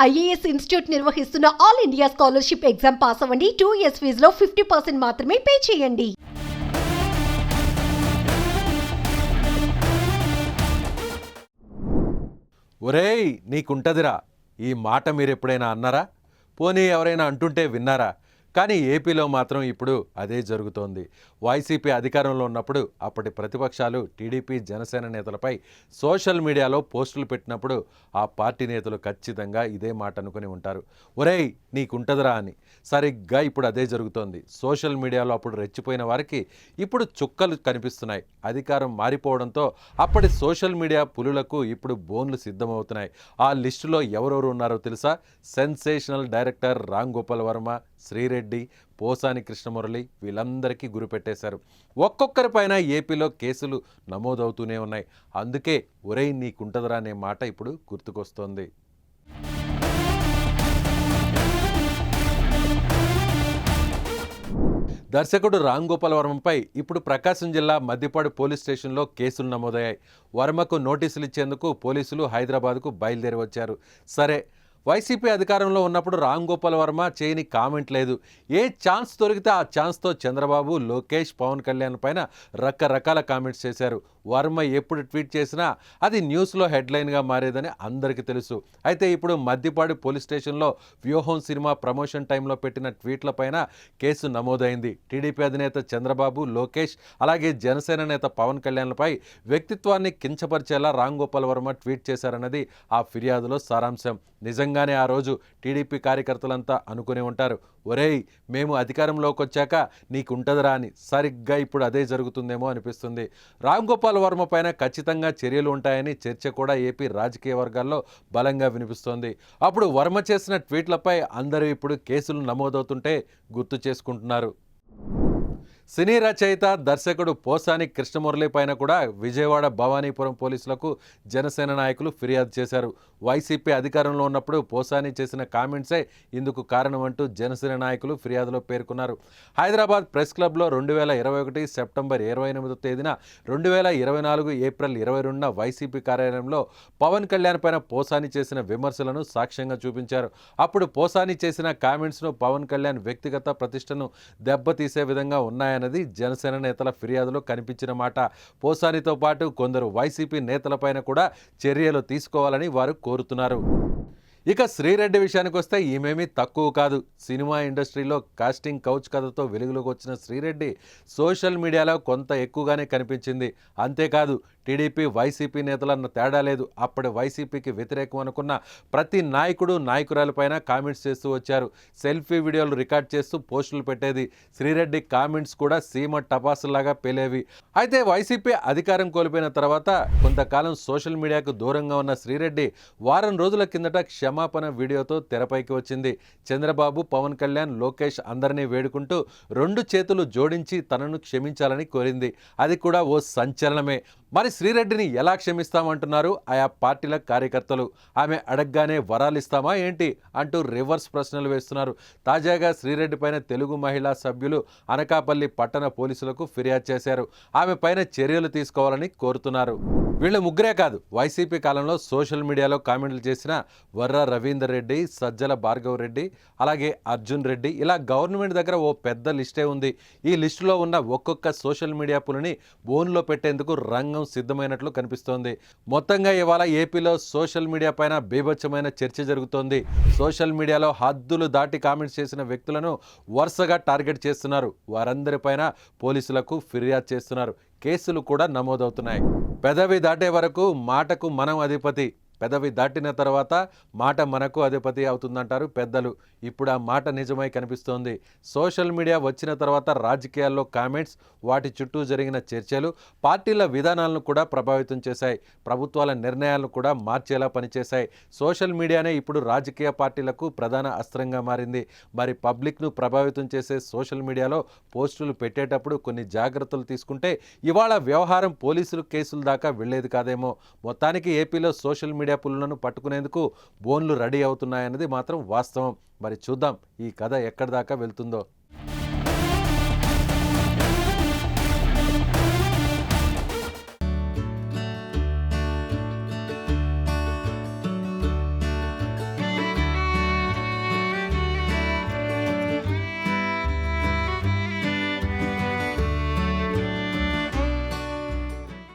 IAS institute నిర్వహిస్తున్న all India scholarship exam pass అవ్వండి. 2 years ఫీజులో 50% మాత్రమే పే చేయండి. ఒరేయ్ నీకుంటదిరా, ఈ మాట మీరు ఎప్పుడైనా అన్నారా? పోనీ ఎవరైనా అంటుంటే విన్నారా? కానీ ఏపీలో మాత్రం ఇప్పుడు అదే జరుగుతోంది. వైసీపీ అధికారంలో ఉన్నప్పుడు అప్పటి ప్రతిపక్షాలు టీడీపీ జనసేన నేతలపై సోషల్ మీడియాలో పోస్టులు పెట్టినప్పుడు ఆ పార్టీ నేతలు ఖచ్చితంగా ఇదే మాట అనుకుని ఉంటారు, ఒరేయ్ నీకుంటదిరా అని. సరిగ్గా ఇప్పుడు అదే జరుగుతోంది. సోషల్ మీడియాలో అప్పుడు రెచ్చిపోయిన వారికి ఇప్పుడు చుక్కలు కనిపిస్తున్నాయి. అధికారం మారిపోవడంతో అప్పటి సోషల్ మీడియా పులులకు ఇప్పుడు బోన్లు సిద్ధమవుతున్నాయి. ఆ లిస్టులో ఎవరెవరు ఉన్నారో తెలుసా? సెన్సేషనల్ డైరెక్టర్ రామ్ గోపాల్ వర్మ, శ్రీరెడ్డి, పోసాని కృష్ణమురళి వీళ్ళందరికీ గురిపెట్టేశారు. ఒక్కొక్కరిపైన ఏపీలో కేసులు నమోదవుతూనే ఉన్నాయి. అందుకే ఒరేయ్ నీకుంటదరా అనే మాట ఇప్పుడు గుర్తుకొస్తోంది. దర్శకుడు రామ్ గోపాల్ వర్మపై ఇప్పుడు ప్రకాశం జిల్లా మద్దిపాడు పోలీస్ స్టేషన్లో కేసులు నమోదయ్యాయి. వర్మకు నోటీసులు ఇచ్చేందుకు పోలీసులు హైదరాబాద్కు బయలుదేరి వచ్చారు. సరే, వైసీపీ అధికారంలో ఉన్నప్పుడు రామ్ గోపాల్ వర్మ చేయని కామెంట్ లేదు. ఏ ఛాన్స్ దొరికితే ఆ ఛాన్స్తో చంద్రబాబు, లోకేష్, పవన్ కళ్యాణ్ పైన రకరకాల కామెంట్స్ చేశారు. వర్మ ఎప్పుడు ట్వీట్ చేసినా అది న్యూస్లో హెడ్లైన్గా మారేదని అందరికీ తెలుసు. అయితే ఇప్పుడు మద్దిపాడు పోలీస్ స్టేషన్లో వ్యూహం సినిమా ప్రమోషన్ టైంలో పెట్టిన ట్వీట్లపైన కేసు నమోదైంది. టీడీపీ అధినేత చంద్రబాబు, లోకేష్ అలాగే జనసేన నేత పవన్ కళ్యాణ్లపై వ్యక్తిత్వాన్ని కించపరిచేలా రామ్ గోపాల్ వర్మ ట్వీట్ చేశారన్నది ఆ ఫిర్యాదులో సారాంశం. నిజంగానే ఆ రోజు టీడీపీ కార్యకర్తలంతా అనుకుని ఉంటారు, ఒరేయ్ మేము అధికారంలోకి వచ్చాక నీకుంటదిరా అని. సరిగ్గా ఇప్పుడు అదే జరుగుతుందేమో అనిపిస్తుంది. రామ్ గోపాల్ వర్మ పైన ఖచ్చితంగా చర్యలు ఉంటాయని చర్చ కూడా ఏపీ రాజకీయ వర్గాల్లో బలంగా వినిపిస్తోంది. అప్పుడు వర్మ చేసిన ట్వీట్లపై అందరూ ఇప్పుడు కేసులు నమోదవుతుంటే గుర్తు చేసుకుంటున్నారు. సినీ రచయిత, దర్శకుడు పోసాని కృష్ణమురళి పైన కూడా విజయవాడ భవానీపురం పోలీసులకు జనసేన నాయకులు ఫిర్యాదు చేశారు. వైసీపీ అధికారంలో ఉన్నప్పుడు పోసాని చేసిన కామెంట్సే ఇందుకు కారణమంటూ జనసేన నాయకులు ఫిర్యాదులో పేర్కొన్నారు. హైదరాబాద్ ప్రెస్ క్లబ్లో 2021 సెప్టెంబర్ 28వ తేదీన 2024 ఏప్రిల్ 22న వైసీపీ కార్యాలయంలో పవన్ కళ్యాణ్ పైన పోసాని చేసిన విమర్శలను సాక్ష్యంగా చూపించారు. అప్పుడు పోసాని చేసిన కామెంట్స్ను పవన్ కళ్యాణ్ వ్యక్తిగత ప్రతిష్టను దెబ్బతీసే విధంగా ఉన్నాయన్నది జనసేన నేతల ఫిర్యాదులో కనిపించిన మాట. పోసానితో పాటు కొందరు వైసీపీ నేతలపైన కూడా చర్యలు తీసుకోవాలని వారు కోరుతున్నారు. ఇక శ్రీరెడ్డి విషయానికి వస్తే ఈమెమీ తక్కువ కాదు. సినిమా ఇండస్ట్రీలో కాస్టింగ్ కౌచ్ కథతో వెలుగులోకి వచ్చిన శ్రీరెడ్డి సోషల్ మీడియాలో కొంత ఎక్కువగానే కనిపించింది. అంతేకాదు టీడీపీ, వైసీపీ నేతలన్న తేడా లేదు. అప్పటి వైసీపీకి వ్యతిరేకం అనుకున్న ప్రతి నాయకుడు, నాయకురాలపైన కామెంట్స్ చేస్తూ వచ్చారు. సెల్ఫీ వీడియోలు రికార్డ్ చేస్తూ పోస్టులు పెట్టేది. శ్రీరెడ్డి కామెంట్స్ కూడా సీమ టపాసులాగా పేలేవి. అయితే వైసీపీ అధికారం కోల్పోయిన తర్వాత కొంతకాలం సోషల్ మీడియాకు దూరంగా ఉన్న శ్రీరెడ్డి వారం రోజుల కిందట క్షమాపణ వీడియోతో తెరపైకి వచ్చింది. చంద్రబాబు, పవన్ కళ్యాణ్, లోకేష్ అందరినీ వేడుకుంటూ 2 చేతులు జోడించి తనను క్షమించాలని కోరింది. అది కూడా ఓ సంచలనమే. మరి శ్రీరెడ్డిని ఎలా క్షమిస్తామంటున్నారు ఆయా పార్టీల కార్యకర్తలు? ఆమె అడగగానే వరాలిస్తామా ఏంటి అంటూ రివర్స్ ప్రశ్నలు వేస్తున్నారు. తాజాగా శ్రీరెడ్డి పైన తెలుగు మహిళా సభ్యులు అనకాపల్లి పట్టణ పోలీసులకు ఫిర్యాదు చేశారు. ఆమె పైన చర్యలు తీసుకోవాలని కోరుతున్నారు. వీళ్ళు ముగ్గురే కాదు, వైసీపీ కాలంలో సోషల్ మీడియాలో కామెంట్లు చేసిన వర్ర రవీందర్ రెడ్డి, సజ్జల భార్గవ్ రెడ్డి, అలాగే అర్జున్ రెడ్డి, ఇలా గవర్నమెంట్ దగ్గర ఓ పెద్ద లిస్టే ఉంది. ఈ లిస్టులో ఉన్న ఒక్కొక్క సోషల్ మీడియా పులిని బోన్లో పెట్టేందుకు రంగం సిద్ధమైనట్లు కనిపిస్తోంది. మొత్తంగా ఇవాళ ఏపీలో సోషల్ మీడియా పైన బీభత్సమైన చర్చ జరుగుతోంది. సోషల్ మీడియాలో హద్దులు దాటి కామెంట్స్ చేసిన వ్యక్తులను వరుసగా టార్గెట్ చేస్తున్నారు. వారందరిపైన పోలీసులకు ఫిర్యాదు చేస్తున్నారు. కేసులు కూడా నమోదవుతున్నాయి. పెదవి దాటే వరకు మాటకు మనం అధిపతి, పెదవి దాటిన తర్వాత మాట మనకు అధిపతి అవుతుందంటారు పెద్దలు. ఇప్పుడు ఆ మాట నిజమై కనిపిస్తోంది. సోషల్ మీడియా వచ్చిన తర్వాత రాజకీయాల్లో కామెంట్స్, వాటి చుట్టూ జరిగిన చర్చలు పార్టీల విధానాలను కూడా ప్రభావితం చేశాయి. ప్రభుత్వాల నిర్ణయాలను కూడా మార్చేలా పనిచేశాయి. సోషల్ మీడియానే ఇప్పుడు రాజకీయ పార్టీలకు ప్రధాన అస్త్రంగా మారింది. మరి పబ్లిక్ను ప్రభావితం చేసే సోషల్ మీడియాలో పోస్టులు పెట్టేటప్పుడు కొన్ని జాగ్రత్తలు తీసుకుంటే ఇవాళ వ్యవహారం పోలీసులు కేసుల దాకా వెళ్లేది కాదేమో. మొత్తానికి ఏపీలో సోషల్ మీడియా పులులను పట్టుకునేందుకు బోన్లు రెడీ అవుతున్నాయన్నది మాత్రం వాస్తవం. మరి చూద్దాం ఈ కథ ఎక్కడి దాకా వెళ్తుందో.